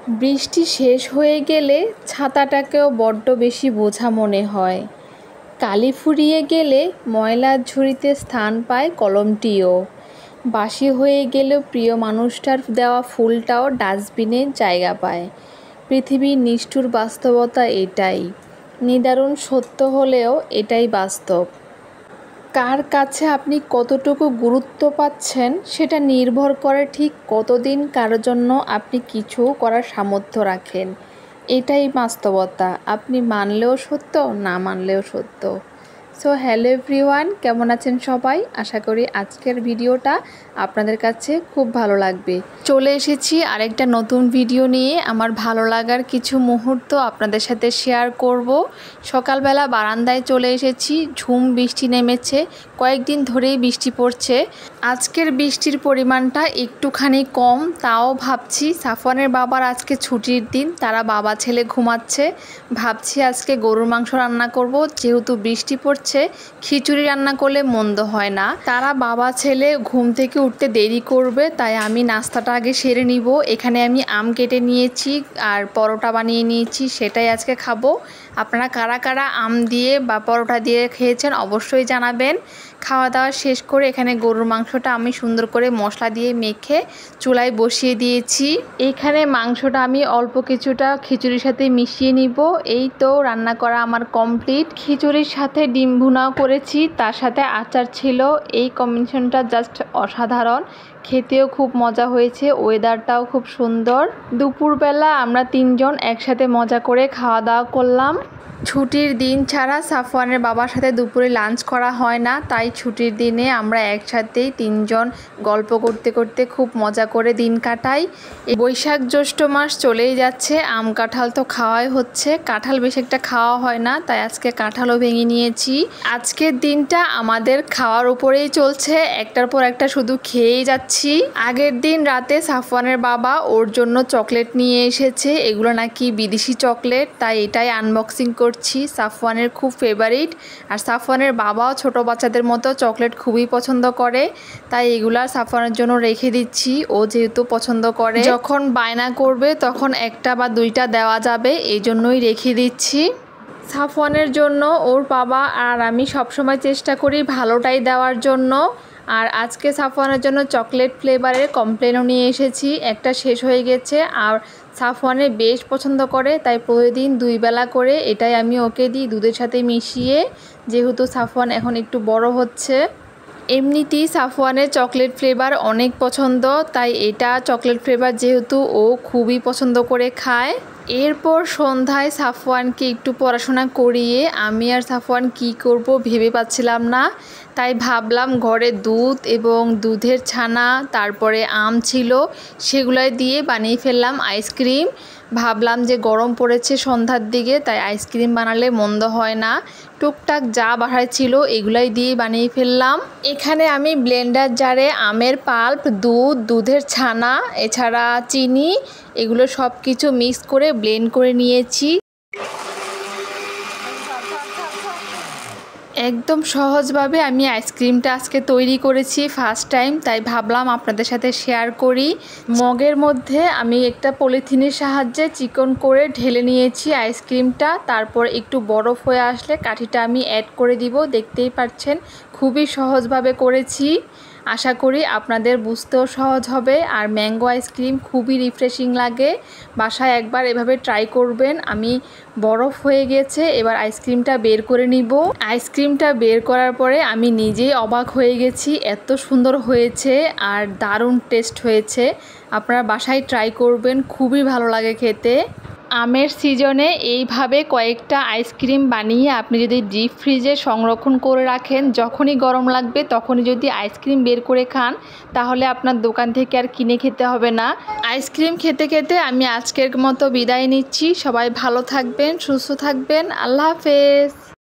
বৃষ্টি শেষ হয়ে গেলে ছাতাটাকেও বড্ড বেশি বোঝা মনে হয়। কালি ফুরিয়ে গেলে ময়লার ঝুড়িতে স্থান পায় কলমটিও। বাসি হয়ে গেলেও প্রিয় মানুষটার দেওয়া ফুলটাও ডাস্টবিনে জায়গা পায়। পৃথিবীর নিষ্ঠুর বাস্তবতা এটাই। নিদারুণ সত্য হলেও এটাই বাস্তব। কার কাছে আপনি কতটুকু গুরুত্ব পাচ্ছেন সেটা নির্ভর করে ঠিক কতদিন কারোর জন্য আপনি কিছু করার সামর্থ্য রাখেন। এটাই বাস্তবতা, আপনি মানলেও সত্য, না মানলেও সত্য। সো হ্যালো এভরিওয়ান, কেমন আছেন সবাই? আশা করি আজকের ভিডিওটা আপনাদের কাছে খুব ভালো লাগবে। চলে এসেছি আরেকটা নতুন ভিডিও নিয়ে। আমার ভালো লাগার কিছু মুহূর্ত আপনাদের সাথে শেয়ার করব। সকালবেলা বারান্দায় চলে এসেছি, ঝুম বৃষ্টি নেমেছে, কয়েকদিন ধরেই বৃষ্টি পড়ছে। আজকের বৃষ্টির পরিমাণটা একটুখানি কম, তাও ভাবছি সাফওয়ানের বাবার আজকে ছুটির দিন, তারা বাবা ছেলে ঘুমাচ্ছে। ভাবছি আজকে গরুর মাংস রান্না করব, যেহেতু বৃষ্টি পড়ছে খিচুড়ি রান্না করলে মন্দ হয় না। তারা বাবা ছেলে ঘুম থেকে উঠতে দেরি করবে, তাই আমি নাস্তাটা আগে সেরে নিব। এখানে আমি আম কেটে নিয়েছি আর পরোটা বানিয়ে নিয়েছি, সেটাই আজকে খাবো। আপনারা কারা কারা আম দিয়ে বা পরোটা দিয়ে খেয়েছেন অবশ্যই জানাবেন। খাওয়া দাওয়া শেষ করে এখানে গরুর মাংসটা আমি সুন্দর করে মশলা দিয়ে মেখে চুলায় বসিয়ে দিয়েছি। এইখানে মাংসটা আমি অল্প কিছুটা খিচুড়ির সাথে মিশিয়ে নিব। এই তো রান্না করা আমার কমপ্লিট। খিচুড়ির সাথে ডিম ভুনাও করেছি, তার সাথে আচার ছিল। এই কম্বিনেশনটা জাস্ট অসাধারণ, খেতেও খুব মজা হয়েছে, ওয়েদারটাও খুব সুন্দর। দুপুরবেলা আমরা তিনজন একসাথে মজা করে খাওয়া দাওয়া করলাম। ছুটির দিন ছাড়া সাফওয়ানের বাবার সাথে দুপুরে লাঞ্চ করা হয় না, তাই ছুটির দিনে আমরা একসাথেই তিনজন গল্প করতে করতে খুব মজা করে দিন কাটাই। বৈশাখ জ্যৈষ্ঠ মাস চলেই যাচ্ছে, আম কাঁঠাল তো খাওয়াই হচ্ছে। কাঁঠাল বেশ একটা খাওয়া হয় না, তাই আজকে কাঁঠালও ভেঙে নিয়েছি। আজকের দিনটা আমাদের খাওয়ার উপরেই চলছে, একটার পর একটা শুধু খেয়েই যাচ্ছি। আগের দিন রাতে সাফওয়ানের বাবা ওর জন্য চকলেট নিয়ে এসেছে, এগুলো নাকি বিদেশি চকলেট, তাই এটাই আনবক্সিং করছি। সাফওয়ানের খুব ফেভারিট, আর সাফওয়ানের বাবাও ছোট বাচ্চাদের মতো চকলেট খুবই পছন্দ করে, তাই এগুলা সাফওয়ানের জন্য রেখে দিচ্ছি। ও যেহেতু পছন্দ করে, যখন বায়না করবে তখন একটা বা দুইটা দেওয়া যাবে, এই জন্যই রেখে দিচ্ছি। সাফওয়ানের জন্য ওর বাবা আর আমি সবসময় চেষ্টা করি ভালোটাই দেওয়ার জন্য। আর আজকে সাফওয়ানের জন্য চকলেট ফ্লেভারের কমপ্লেনও নিয়ে এসেছি, একটা শেষ হয়ে গেছে। আর সাফওয়ানের বেশ পছন্দ করে, তাই প্রতিদিন 2 বেলা করে এটাই আমি ওকে দিই দুধের সাথে মিশিয়ে, যেহেতু সাফওয়ান এখন একটু বড় হচ্ছে। এমনিতেই সাফওয়ানের চকলেট ফ্লেভার অনেক পছন্দ, তাই এটা চকলেট ফ্লেভার যেহেতু ও খুবই পছন্দ করে খায়। এরপর সন্ধ্যায় সাফওয়ানকে একটু পড়াশোনা করিয়ে আমি আর সাফওয়ান কি করব ভেবে পাচ্ছিলাম না, তাই ভাবলাম ঘরে দুধ এবং দুধের ছানা, তারপরে আম ছিল, সেগুলাই দিয়ে বানিয়ে ফেললাম আইসক্রিম। ভাবলাম যে গরম পড়েছে সন্ধ্যার দিকে, তাই আইসক্রিম বানালে মন্দ হয় না। টুকটাক যা বাসায় ছিল এগুলাই দিয়ে বানিয়ে ফেললাম। এখানে আমি ব্লেন্ডার জারে আমের পাল্প, দুধ, দুধের ছানা, এছাড়া চিনি, এগুলো সব কিছু মিক্স করে ব্লেন্ড করে নিয়েছি। একদম সহজভাবে আমি আইসক্রিমটা আজকে তৈরি করেছি ফার্স্ট টাইম, তাই ভাবলাম আপনাদের সাথে শেয়ার করি। মগের মধ্যে আমি একটা পলিথিনের সাহায্যে চিকন করে ঢেলে নিয়েছি আইসক্রিমটা, তারপর একটু বরফ হয়ে আসলে কাঠিটা আমি অ্যাড করে দিব। দেখতেই পাচ্ছেন খুবই সহজভাবে করেছি, আশা করি আপনাদের বুঝতেও সহজ হবে। আর ম্যাঙ্গো আইসক্রিম খুবই রিফ্রেশিং লাগে, বাসায় একবার এভাবে ট্রাই করবেন। আমি বরফ হয়ে গেছে, এবার আইসক্রিমটা বের করে নিব। আইসক্রিমটা বের করার পরে আমি নিজেই অবাক হয়ে গেছি, এত সুন্দর হয়েছে আর দারুণ টেস্ট হয়েছে। আপনারা বাসায় ট্রাই করবেন, খুবই ভালো লাগে খেতে। আমের সিজনে এইভাবে কয়েকটা আইসক্রিম বানিয়ে আপনি যদি ডিপ ফ্রিজে সংরক্ষণ করে রাখেন, যখনই গরম লাগবে তখনই যদি আইসক্রিম বের করে খান, তাহলে আপনার দোকান থেকে আর কিনে খেতে হবে না। আইসক্রিম খেতে খেতে আমি আজকের মতো বিদায় নিচ্ছি। সবাই ভালো থাকবেন, সুস্থ থাকবেন, আল্লাহ হাফেজ।